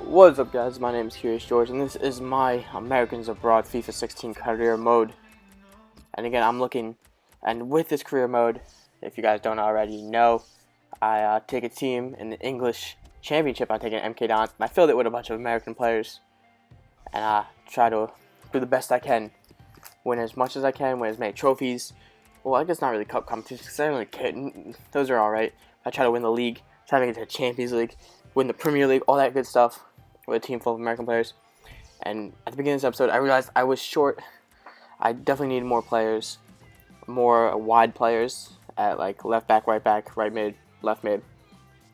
What's up, guys? My name is Curious George, and this is my Americans Abroad FIFA 16 career mode. And again, I'm looking, and with this career mode, if you guys don't already know, I take a team in the English Championship. I take an MK Don. I filled it with a bunch of American players, and I try to do the best I can, win as much as I can, win as many trophies. Well, I guess not really cup competitions, because I don't really care. Those are alright. I try to win the league, try to make it to the Champions League, win the Premier League, all that good stuff with a team full of American players. And at the beginning of this episode, I realized I was short. I definitely need more players, more wide players at like left back, right mid, left mid,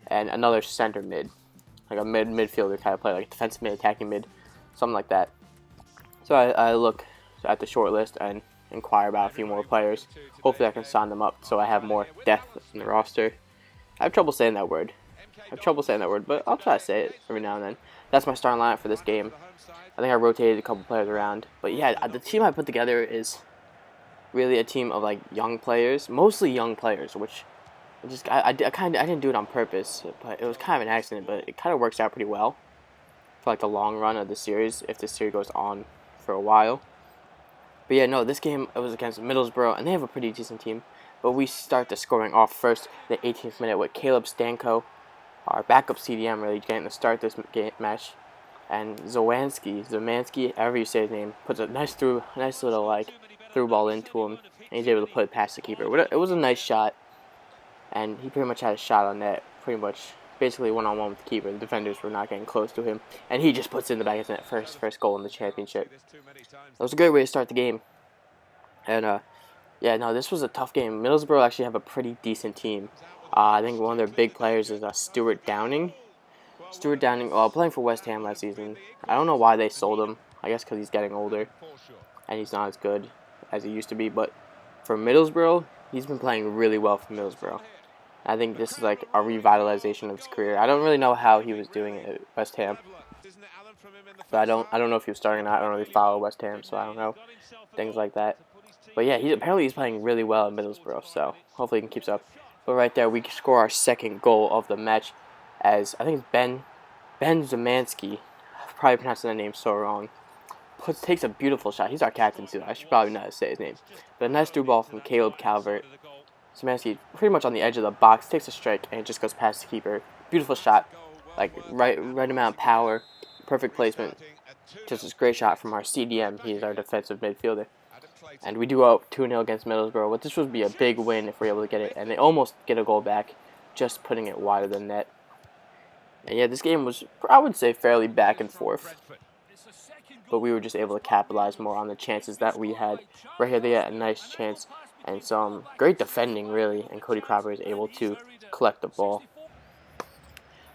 and another center mid, like a midfielder kind of player, like defensive mid, attacking mid, something like that. So I look at the short list and inquire about a few more players. Hopefully I can sign them up so I have more depth in the roster. I have trouble saying that word. But I'll try to say it every now and then. That's my starting lineup for this game. I think I rotated a couple players around. But yeah, the team I put together is really a team of like young players, mostly young players, which I didn't do it on purpose, but it was kind of an accident, but it kind of works out pretty well for like the long run of the series if this series goes on for a while. But yeah, no, this game it was against Middlesbrough, and they have a pretty decent team. But we start the scoring off first in the 18th minute with Caleb Stanko, our backup CDM, really getting to start this match. And Zemansky, however you say his name, puts a nice little like through ball into him, and he's able to put it past the keeper. It was a nice shot, and he pretty much had a shot on net, pretty much basically one-on-one with the keeper. The defenders were not getting close to him, and he just puts it in the back of the net, first goal in the championship. That was a great way to start the game. And yeah, no, this was a tough game. Middlesbrough actually have a pretty decent team. I think one of their big players is Stuart Downing. Playing for West Ham last season. I don't know why they sold him. I guess because he's getting older, and he's not as good as he used to be. But for Middlesbrough, he's been playing really well for Middlesbrough. I think this is like a revitalization of his career. I don't really know how he was doing it at West Ham. But I don't know if he was starting or not. I don't really follow West Ham, so I don't know. Things like that. But yeah, he's playing really well in Middlesbrough, so hopefully he can keep up. But right there, we score our second goal of the match, as I think it's Ben Zemansky. I'm probably pronouncing that name so wrong. Takes a beautiful shot. He's our captain too. I should probably not say his name. But a nice through ball from Caleb Calvert. Zemansky pretty much on the edge of the box, takes a strike, and it just goes past the keeper. Beautiful shot, like right amount of power, perfect placement. Just a great shot from our CDM. He is our defensive midfielder. And we do up 2-0 against Middlesbrough. But this would be a big win if we're able to get it. And they almost get a goal back, just putting it wide of the net. And yeah, this game was, I would say, fairly back and forth. But we were just able to capitalize more on the chances that we had. Right here, they had a nice chance and some great defending, really. And Cody Cropper is able to collect the ball.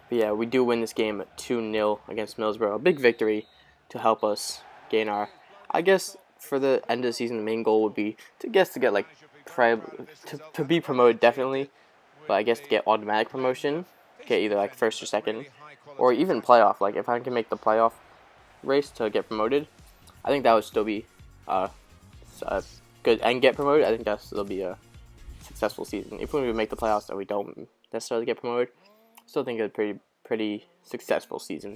But yeah, we do win this game 2-0 against Middlesbrough. A big victory to help us gain our, I guess, for the end of the season, the main goal would be to get like to be promoted, definitely, but I guess to get automatic promotion, get either like first or second, or even playoff. Like if I can make the playoff race to get promoted, I think that would still be good, and get promoted. I think that still be a successful season. If we make the playoffs and we don't necessarily get promoted, still think it's a pretty successful season.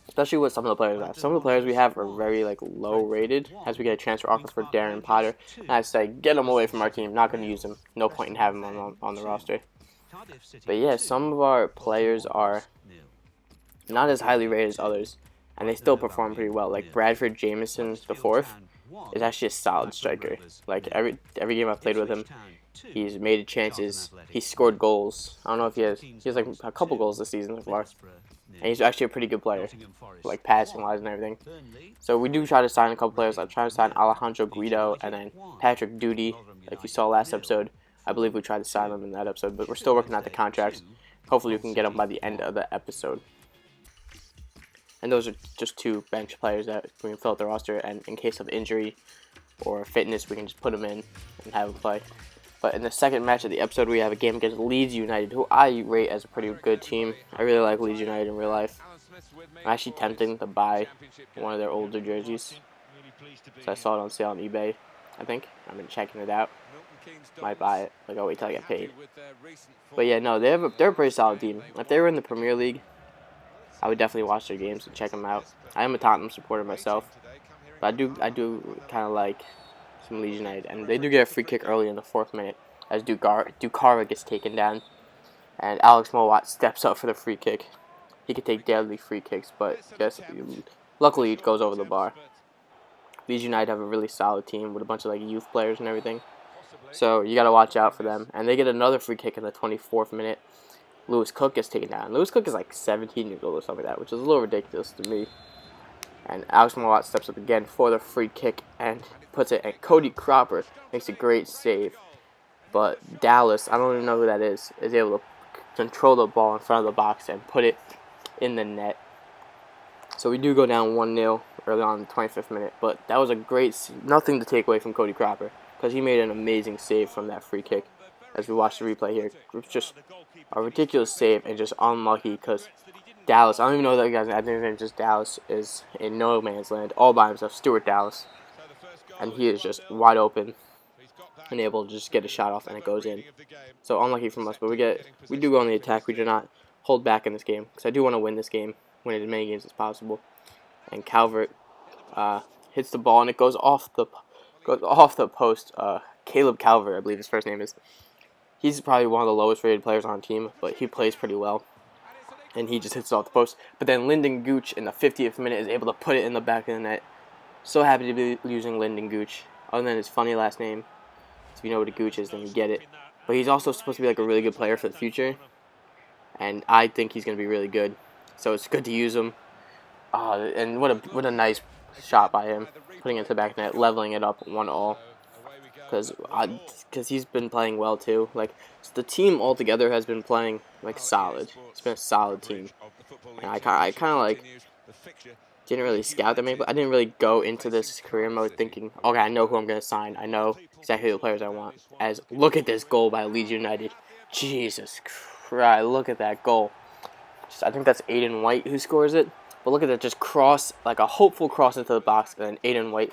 Especially with some of the players we have. Some of the players we have are very like low rated. As we get a transfer offer for Darren Potter, and I say get him away from our team. Not going to use him. No point in having him on the roster. But yeah, some of our players are not as highly rated as others, and they still perform pretty well. Like Bradford Jameson the fourth is actually a solid striker. Like every game I've played with him, he's made chances. He's scored goals. I don't know if he has like a couple goals this season so far. And he's actually a pretty good player, like passing-wise and everything. So we do try to sign a couple players. I'm trying to sign Alejandro Guido and then Patrick Doody. Like you saw last episode, I believe we tried to sign them in that episode, but we're still working out the contracts. Hopefully we can get them by the end of the episode. And those are just two bench players that we can fill out the roster, and in case of injury or fitness, we can just put them in and have them play. But in the second match of the episode, we have a game against Leeds United, who I rate as a pretty good team. I really like Leeds United in real life. I'm actually tempting to buy one of their older jerseys. So I saw it on sale on eBay, I think. I've been checking it out. Might buy it. Like, I'll wait till I get paid. But yeah, no, they're a pretty solid team. If they were in the Premier League, I would definitely watch their games and check them out. I am a Tottenham supporter myself, but I do kind of like some Leeds United, and they do get a free kick early in the 4th minute as Dukara gets taken down, and Alex Mowat steps up for the free kick. He could take deadly free kicks, but just luckily it goes over the bar. Leeds United have a really solid team with a bunch of like youth players and everything, so you gotta watch out for them. And they get another free kick in the 24th minute. Lewis Cook gets taken down. Lewis Cook is like 17 years old or something like that, which is a little ridiculous to me. And Alex Mowat steps up again for the free kick and puts it. And Cody Cropper makes a great save, but Dallas, I don't even know who that is able to control the ball in front of the box and put it in the net. So we do go down 1-0 early on in the 25th minute, but that was a great, nothing to take away from Cody Cropper because he made an amazing save from that free kick. As we watch the replay here, it's just a ridiculous save and just unlucky because Dallas, I don't even know that guy's name. I think it's just Dallas is in no man's land all by himself. Stuart Dallas, and he is just wide open and able to just get a shot off and it goes in. So unlucky from us, but we do go on the attack. We do not hold back in this game because I do want to win this game, win it as many games as possible. And Calvert hits the ball and it goes off the post. Caleb Calvert, I believe his first name is. He's probably one of the lowest rated players on the team, but he plays pretty well. And he just hits it off the post. But then Lyndon Gooch in the 50th minute is able to put it in the back of the net. So happy to be using Lyndon Gooch. Other than his funny last name. So if you know what a Gooch is, then you get it. But he's also supposed to be like a really good player for the future. And I think he's going to be really good. So it's good to use him. And what a nice shot by him. Putting it to the back of the net, leveling it up 1-1. Because he's been playing well too. Like the team altogether has been playing like solid. It's been a solid team, and I kind of like didn't really scout them, but I didn't really go into this career mode thinking, okay, I know who I'm gonna sign. I know exactly the players I want. As look at this goal by Leeds United, Jesus Christ, look at that goal. I think that's Aiden White who scores it. But look at that, just cross like a hopeful cross into the box, and then Aiden White.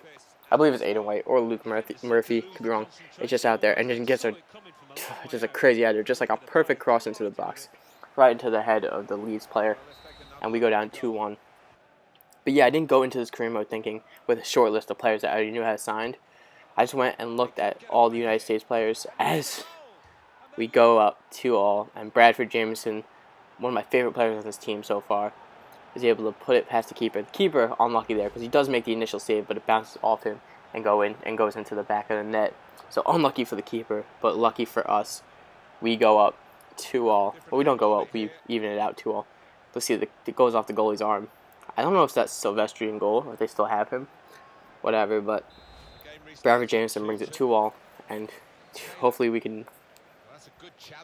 I believe it's Aiden White or Luke Murphy. Could be wrong. It's just out there and just gets just a crazy header, just like a perfect cross into the box, right into the head of the Leeds player, and we go down 2-1. But yeah, I didn't go into this career mode thinking with a short list of players that I already knew had signed. I just went and looked at all the United States players as we go up 2-2, and Bradford Jameson, one of my favorite players on this team so far, is able to put it past the keeper. The keeper, unlucky there, because he does make the initial save, but it bounces off him and goes into the back of the net. So unlucky for the keeper, but lucky for us. We go up 2-2. Well, we don't go up. We even it out 2-2. Let's see, it goes off the goalie's arm. I don't know if that's Silvestrian goal, or if they still have him. Whatever, but Bradford Jameson brings it 2-2, and hopefully we can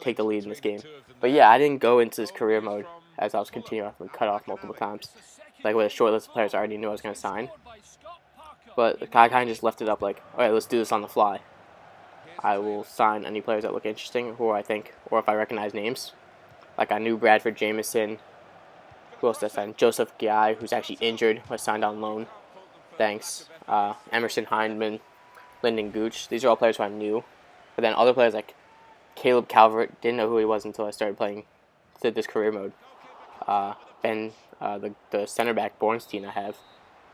take the lead in this game. But yeah, I didn't go into this career mode as I was continuing to cut off multiple times. Like with a short list of players I already knew I was going to sign. But I kind of just left it up like, alright, let's do this on the fly. I will sign any players that look interesting, who I think, or if I recognize names. Like I knew Bradford Jameson. Who else did I sign? Joseph Guy, who's actually injured, was signed on loan. Thanks. Emerson Hindman, Lyndon Gooch. These are all players who I knew. But then other players like Caleb Calvert, didn't know who he was until I started playing this career mode. The center back Bornstein I have,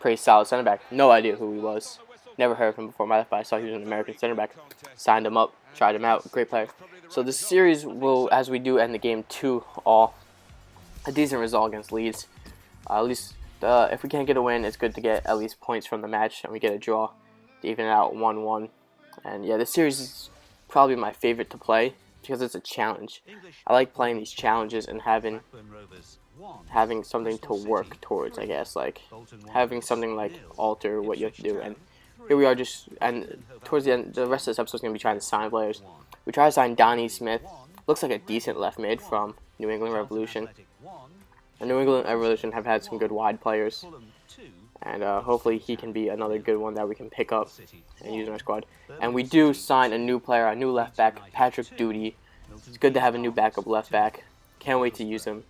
pretty solid center back. No idea who he was. Never heard of him before my life, but I saw he was an American center back. Signed him up, tried him out. Great player. So this series will, as we do, end the game 2-2. A decent result against Leeds. At least if we can't get a win, it's good to get at least points from the match, and we get a draw to even it out 1-1. And yeah, this series is probably my favorite to play because it's a challenge. I like playing these challenges and having something to work towards, I guess, like having something like alter what you have to do. And here we are and towards the end, the rest of this episode is going to be trying to sign players. We try to sign Donnie Smith. Looks like a decent left mid from New England Revolution. The New England Revolution have had some good wide players, and hopefully he can be another good one that we can pick up and use in our squad. And we do sign a new player, a new left back, Patrick Doody. It's good to have a new backup left back. Can't wait to use him.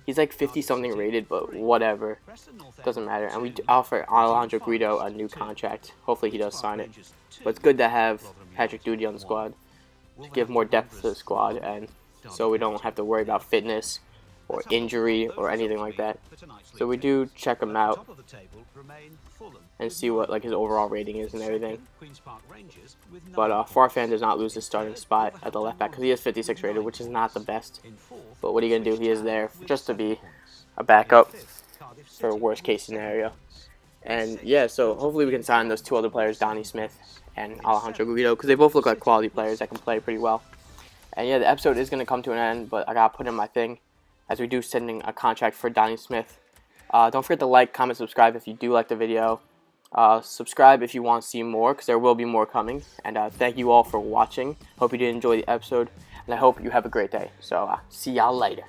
He's like 50-something rated, but whatever. Doesn't matter. And we offer Alejandro Guido a new contract. Hopefully he does sign it. But it's good to have Patrick Doody on the squad to give more depth to the squad, and so we don't have to worry about fitness or injury or anything like that. So we do check him out and see what like his overall rating is and everything. But Farfan does not lose his starting spot at the left back because he is 56 rated, which is not the best. But what are you gonna do? He is there just to be a backup for a worst case scenario. And yeah, so hopefully we can sign those two other players, Donnie Smith and Alejandro Guido, because they both look like quality players that can play pretty well. And yeah, the episode is going to come to an end, but I got to put in my thing as we do sending a contract for Donnie Smith. Don't forget to like, comment, subscribe if you do like the video. Subscribe if you want to see more, because there will be more coming. And thank you all for watching. Hope you did enjoy the episode, and I hope you have a great day. So see y'all later.